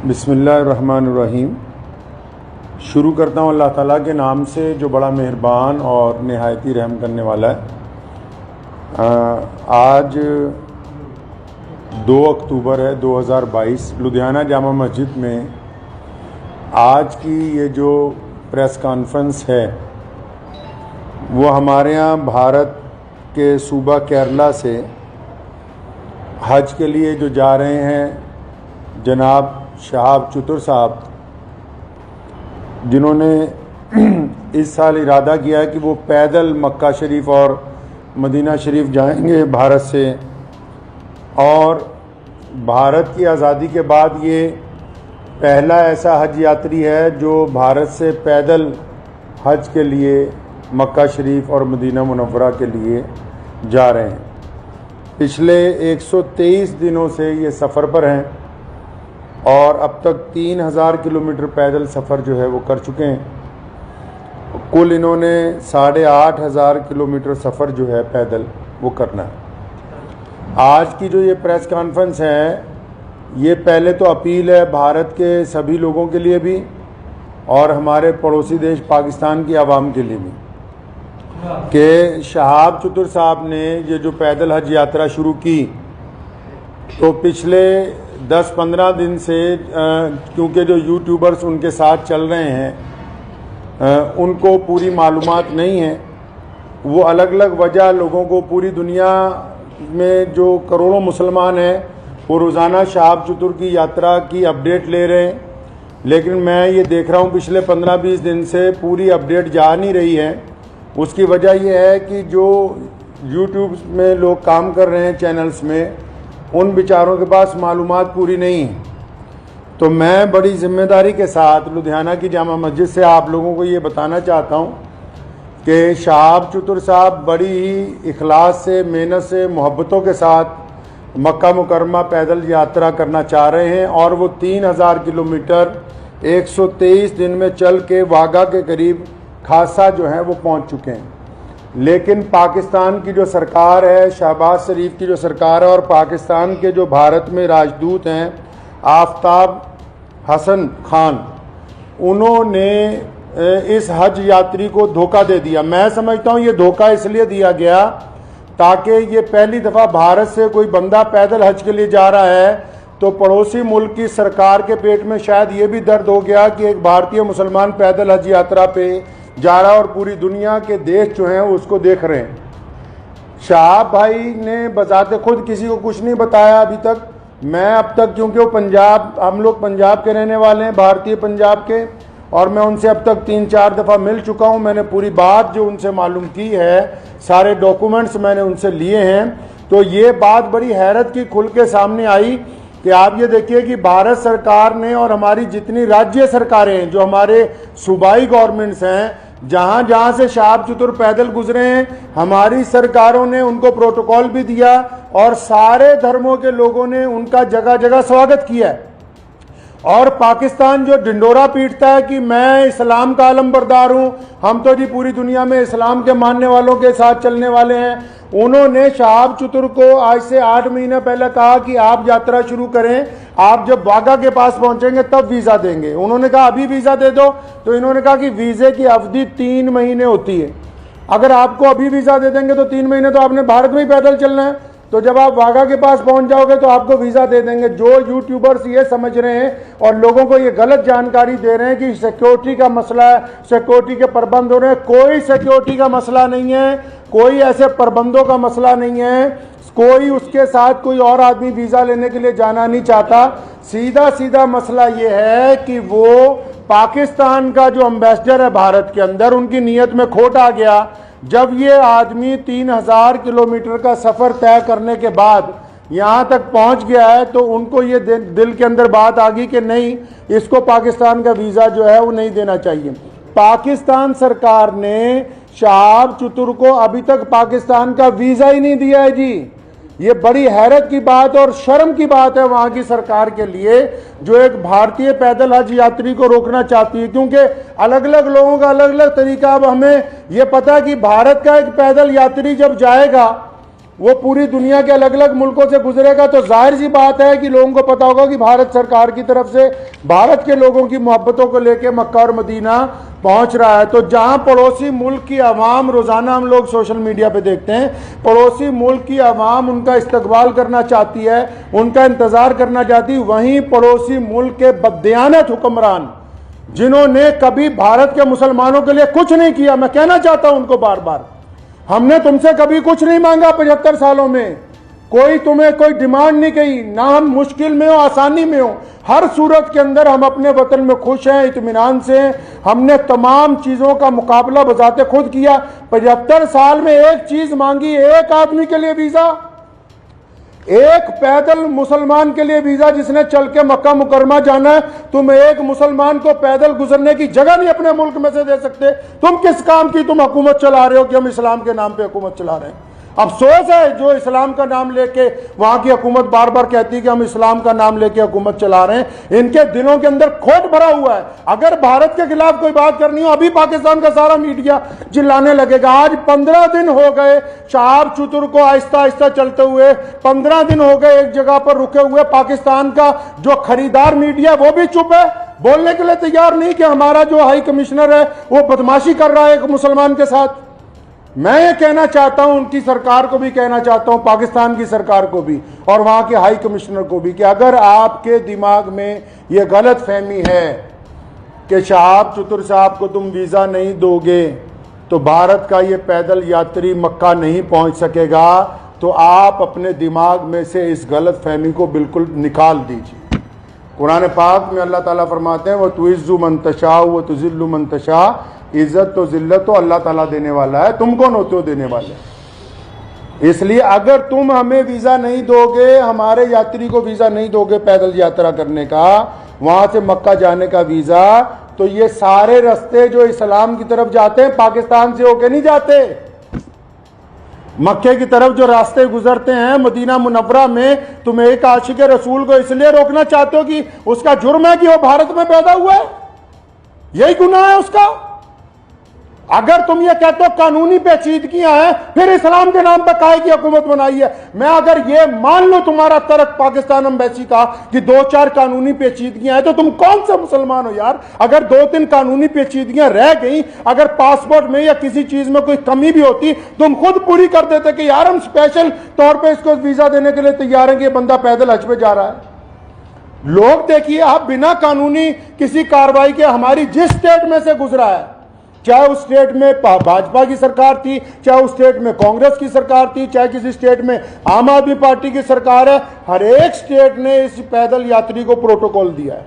बिस्मिल्लाहिर्रहमानिर्रहीम। शुरू करता हूँ अल्लाह ताला के नाम से जो बड़ा मेहरबान और नहायती रहम करने वाला है। आज 2 अक्टूबर है 2022। लुधियाना जामा मस्जिद में आज की ये जो प्रेस कॉन्फ्रेंस है वो हमारे यहाँ भारत के सूबा केरला से हज के लिए जो जा रहे हैं जनाब शहाब चतुर साहब, जिन्होंने इस साल इरादा किया है कि वो पैदल मक्का शरीफ और मदीना शरीफ जाएंगे भारत से, और भारत की आज़ादी के बाद ये पहला ऐसा हज यात्री है जो भारत से पैदल हज के लिए मक्का शरीफ और मदीना मुनव्वरा के लिए जा रहे हैं। पिछले 123 दिनों से ये सफ़र पर हैं और अब तक 3000 किलोमीटर पैदल सफ़र जो है वो कर चुके हैं। कुल इन्होंने 8500 किलोमीटर सफ़र जो है पैदल वो करना है। आज की जो ये प्रेस कॉन्फ्रेंस है ये पहले तो अपील है भारत के सभी लोगों के लिए भी और हमारे पड़ोसी देश पाकिस्तान की आवाम के लिए भी कि शहाब चतुर साहब ने ये जो पैदल हज यात्रा शुरू की तो पिछले 10-15 दिन से क्योंकि जो यूट्यूबर्स उनके साथ चल रहे हैं उनको पूरी मालूमात नहीं है। वो अलग अलग वजह लोगों को, पूरी दुनिया में जो करोड़ों मुसलमान हैं वो रोज़ाना शहाब चतुर की यात्रा की अपडेट ले रहे हैं, लेकिन मैं ये देख रहा हूँ पिछले 15-20 दिन से पूरी अपडेट जा नहीं रही है। उसकी वजह यह है कि जो यूट्यूब में लोग काम कर रहे हैं चैनल्स में, उन बेचारों के पास मालूमात पूरी नहीं है। तो मैं बड़ी ज़िम्मेदारी के साथ लुधियाना की जामा मस्जिद से आप लोगों को ये बताना चाहता हूँ कि शहाब चतुर साहब बड़ी ही इखलास से, मेहनत से, मोहब्बतों के साथ मक्का मुकरमा पैदल यात्रा करना चाह रहे हैं और वो 3000 किलोमीटर 123 दिन में चल के वाघा के करीब खासा जो है वो पहुँच चुके हैं। लेकिन पाकिस्तान की जो सरकार है, शहबाज शरीफ की जो सरकार है, और पाकिस्तान के जो भारत में राजदूत हैं आफ्ताब हसन खान, उन्होंने इस हज यात्री को धोखा दे दिया। मैं समझता हूँ ये धोखा इसलिए दिया गया ताकि ये पहली दफ़ा भारत से कोई बंदा पैदल हज के लिए जा रहा है तो पड़ोसी मुल्क की सरकार के पेट में शायद ये भी दर्द हो गया कि एक भारतीय मुसलमान पैदल हज यात्रा पे जा रहा है और पूरी दुनिया के देश जो हैं उसको देख रहे हैं। शहाब भाई ने बजाते खुद किसी को कुछ नहीं बताया अभी तक। मैं अब तक, क्योंकि वो पंजाब, हम लोग पंजाब के रहने वाले हैं, भारतीय पंजाब के, और मैं उनसे अब तक 3-4 दफ़ा मिल चुका हूँ। मैंने पूरी बात जो उनसे मालूम की है, सारे डॉक्यूमेंट्स मैंने उनसे लिए हैं। तो ये बात बड़ी हैरत की खुल के सामने आई कि आप ये देखिए कि भारत सरकार ने और हमारी जितनी राज्य सरकारें हैं, जो हमारे सूबाई गवर्नमेंट्स हैं, जहाँ जहाँ से शहाब चतुर पैदल गुजरे हैं, हमारी सरकारों ने उनको प्रोटोकॉल भी दिया और सारे धर्मों के लोगों ने उनका जगह जगह स्वागत किया है। और पाकिस्तान जो ढिंडोरा पीटता है कि मैं इस्लाम का आलमबरदार हूँ, हम तो जी पूरी दुनिया में इस्लाम के मानने वालों के साथ चलने वाले हैं, उन्होंने शहाब चतुर को आज से 8 महीने पहले कहा कि आप यात्रा शुरू करें, आप जब वाघा के पास पहुंचेंगे तब वीज़ा देंगे। उन्होंने कहा अभी वीज़ा दे दो, तो इन्होंने कहा कि वीज़े की अवधि 3 महीने होती है। अगर आपको अभी वीज़ा दे देंगे तो 3 महीने तो आपने भारत में ही पैदल चलना है, तो जब आप वाघा के पास पहुंच जाओगे तो आपको वीज़ा दे देंगे। जो यूट्यूबर्स ये समझ रहे हैं और लोगों को ये गलत जानकारी दे रहे हैं कि सिक्योरिटी का मसला है, सिक्योरिटी के प्रबंध हो रहे हैं, कोई सिक्योरिटी का मसला नहीं है, कोई ऐसे प्रबंधों का मसला नहीं है, कोई उसके साथ कोई और आदमी वीज़ा लेने के लिए जाना नहीं चाहता। सीधा सीधा मसला ये है कि वो पाकिस्तान का जो एम्बेसडर है भारत के अंदर, उनकी नीयत में खोट आ गया। जब ये आदमी 3000 किलोमीटर का सफ़र तय करने के बाद यहाँ तक पहुँच गया है तो उनको ये दिल के अंदर बात आ गई कि नहीं, इसको पाकिस्तान का वीज़ा जो है वो नहीं देना चाहिए। पाकिस्तान सरकार ने शहाब चतुर को अभी तक पाकिस्तान का वीज़ा ही नहीं दिया है जी। ये बड़ी हैरत की बात और शर्म की बात है वहाँ की सरकार के लिए, जो एक भारतीय पैदल हज यात्री को रोकना चाहती है, क्योंकि अलग अलग लोगों का अलग अलग तरीका। अब हमें ये पता है कि भारत का एक पैदल यात्री जब जाएगा वो पूरी दुनिया के अलग अलग मुल्कों से गुजरेगा तो जाहिर सी बात है कि लोगों को पता होगा कि भारत सरकार की तरफ से भारत के लोगों की मोहब्बतों को लेकर मक्का और मदीना पहुंच रहा है। तो जहां पड़ोसी मुल्क की आवाम, रोजाना हम लोग सोशल मीडिया पे देखते हैं, पड़ोसी मुल्क की आवाम उनका इस्तकबाल करना चाहती है, उनका इंतजार करना चाहती है, वहीं पड़ोसी मुल्क के बददियानत हुक्मरान जिन्होंने कभी भारत के मुसलमानों के लिए कुछ नहीं किया, मैं कहना चाहता हूं उनको बार बार, हमने तुमसे कभी कुछ नहीं मांगा 75 सालों में, कोई तुम्हें कोई डिमांड नहीं की, ना हम मुश्किल में हो आसानी में हो, हर सूरत के अंदर हम अपने वतन में खुश हैं, इत्मीनान से हैं। हमने तमाम चीजों का मुकाबला बजाते खुद किया। 75 साल में एक चीज मांगी, एक आदमी के लिए वीजा, एक पैदल मुसलमान के लिए वीजा जिसने चल के मक्का मुकरमा जाना है। तुम एक मुसलमान को पैदल गुजरने की जगह नहीं अपने मुल्क में से दे सकते। तुम किस काम की तुम हुकूमत चला रहे हो कि हम इस्लाम के नाम पे हुकूमत चला रहे हैं। अफसोस है जो इस्लाम का नाम लेके वहां की हुकूमत बार बार कहती है कि हम इस्लाम का नाम लेके हुकूमत चला रहे हैं, इनके दिलों के अंदर खोट भरा हुआ है। अगर भारत के खिलाफ कोई बात करनी हो, अभी पाकिस्तान का सारा मीडिया चिल्लाने लगेगा। आज 15 दिन हो गए शहाब चतुर को आहिस्ता आहिस्ता चलते हुए, 15 दिन हो गए एक जगह पर रुके हुए। पाकिस्तान का जो खरीदार मीडिया वो भी चुप है, बोलने के लिए तैयार नहीं कि हमारा जो हाई कमिश्नर है वो बदमाशी कर रहा है एक मुसलमान के साथ। मैं ये कहना चाहता हूं, उनकी सरकार को भी कहना चाहता हूं, पाकिस्तान की सरकार को भी और वहां के हाई कमिश्नर को भी, कि अगर आपके दिमाग में ये गलत फहमी है कि शहाब चतुर साहब को तुम वीज़ा नहीं दोगे तो भारत का ये पैदल यात्री मक्का नहीं पहुंच सकेगा, तो आप अपने दिमाग में से इस गलत फहमी को बिल्कुल निकाल दीजिए। कुरान पाक में अल्लाह ताला फरमाते हैं, वो तुइज़्ज़ु मन तशा व तुज़िल्लु मन तशा, इज्जत तो जिल्लत तो अल्लाह ताला देने वाला है, तुम कौन होते हो देने वाले। इसलिए अगर तुम हमें वीजा नहीं दोगे, हमारे यात्री को वीजा नहीं दोगे पैदल यात्रा करने का, वहां से मक्का जाने का वीजा, तो ये सारे रास्ते जो इस्लाम की तरफ जाते हैं पाकिस्तान से होके नहीं जाते। मक्के की तरफ जो रास्ते गुजरते हैं मदीना मुनव्वरा में, तुम एक आशिक रसूल को इसलिए रोकना चाहते हो कि उसका जुर्म है कि वो भारत में पैदा हुआ है, यही गुनाह है उसका। अगर तुम ये कहते हो कानूनी पेचीदगियां हैं, फिर इस्लाम के नाम पर काहे की हुकूमत बनाई है। मैं अगर ये मान लो तुम्हारा तर्क पाकिस्तान एम्बेसी का कि 2-4 कानूनी पेचीदगियां हैं, तो तुम कौन सा मुसलमान हो यार। अगर 2-3 कानूनी पेचीदगियां रह गई, अगर पासपोर्ट में या किसी चीज में कोई कमी भी होती, तुम खुद पूरी कर देते कि यार हम स्पेशल तौर पर इसको वीजा देने के लिए तैयार हैं कि ये बंदा पैदल हज पे जा रहा है। लोग देखिए, आप बिना कानूनी किसी कार्रवाई के हमारी जिस स्टेट में से गुजरा है, चाहे उस स्टेट में भाजपा की सरकार थी, चाहे उस स्टेट में कांग्रेस की सरकार थी, चाहे किसी स्टेट में आम आदमी पार्टी की सरकार है, हर एक स्टेट ने इस पैदल यात्री को प्रोटोकॉल दिया है,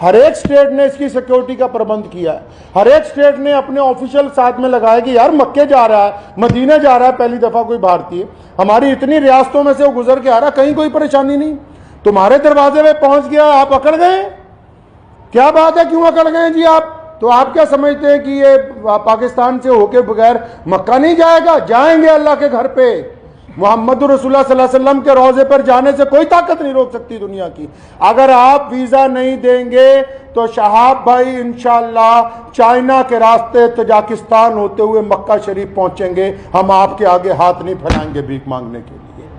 हर एक स्टेट ने इसकी सिक्योरिटी का प्रबंध किया है, हर एक स्टेट ने अपने ऑफिशियल साथ में लगाया कि यार मक्के जा रहा है, मदीने जा रहा है पहली दफा कोई भारतीय, हमारी इतनी रियासतों में से वो गुजर के आ रहा, कहीं कोई परेशानी नहीं, तुम्हारे दरवाजे पे पहुंच गया, आप अकड़ गए। क्या बात है, क्यों अकड़ गए जी आप? तो आप क्या समझते हैं कि ये पाकिस्तान से होके बगैर मक्का नहीं जाएगा? जाएंगे अल्लाह के घर पे। मोहम्मद रसूलुल्लाह सल्लल्लाहु अलैहि वसल्लम के रोजे पर जाने से कोई ताकत नहीं रोक सकती दुनिया की। अगर आप वीजा नहीं देंगे तो शहाब भाई इंशाअल्लाह चाइना के रास्ते तजाकिस्तान होते हुए मक्का शरीफ पहुंचेंगे। हम आपके आगे हाथ नहीं फैलाएंगे भीख मांगने के लिए।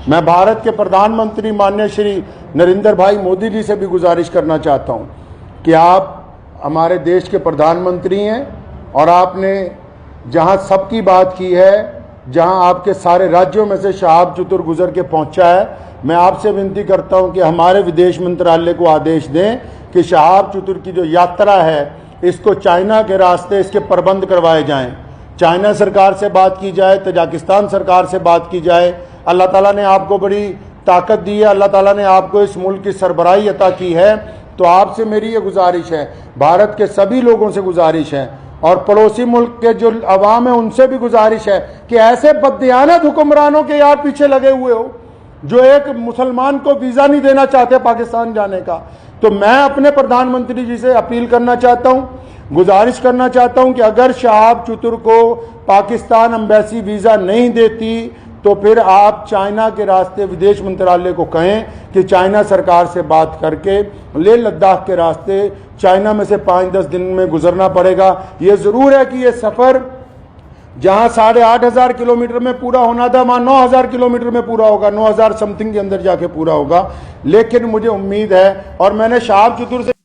मैं भारत के प्रधानमंत्री माननीय श्री नरेंद्र भाई मोदी जी से भी गुजारिश करना चाहता हूं कि आप हमारे देश के प्रधानमंत्री हैं और आपने जहां सबकी बात की है, जहां आपके सारे राज्यों में से शहाब चतुर गुजर के पहुंचा है, मैं आपसे विनती करता हूं कि हमारे विदेश मंत्रालय को आदेश दें कि शहाब चतुर की जो यात्रा है इसको चाइना के रास्ते इसके प्रबंध करवाए जाएं। चाइना सरकार से बात की जाए, तजाकिस्तान सरकार से बात की जाए। अल्लाह ताला ने आपको बड़ी ताकत दी है, अल्लाह ताला ने आपको इस मुल्क की सरबराही अता की है, तो आपसे मेरी ये गुजारिश है, भारत के सभी लोगों से गुजारिश है और पड़ोसी मुल्क के जो अवाम है उनसे भी गुजारिश है कि ऐसे बददियानत हुक्मरानों के यार पीछे लगे हुए हो जो एक मुसलमान को वीज़ा नहीं देना चाहते पाकिस्तान जाने का। तो मैं अपने प्रधानमंत्री जी से अपील करना चाहता हूँ, गुजारिश करना चाहता हूँ कि अगर शहाब चतुर को पाकिस्तान एम्बेसी वीज़ा नहीं देती तो फिर आप चाइना के रास्ते विदेश मंत्रालय को कहें कि चाइना सरकार से बात करके लेह लद्दाख के रास्ते चाइना में से 5-10 दिन में गुजरना पड़ेगा। ये ज़रूर है कि ये सफ़र जहां 8,500 किलोमीटर में पूरा होना था वहां 9,000 किलोमीटर में पूरा होगा, 9,000 समथिंग के अंदर जाके पूरा होगा। लेकिन मुझे उम्मीद है, और मैंने शहाब चतुर से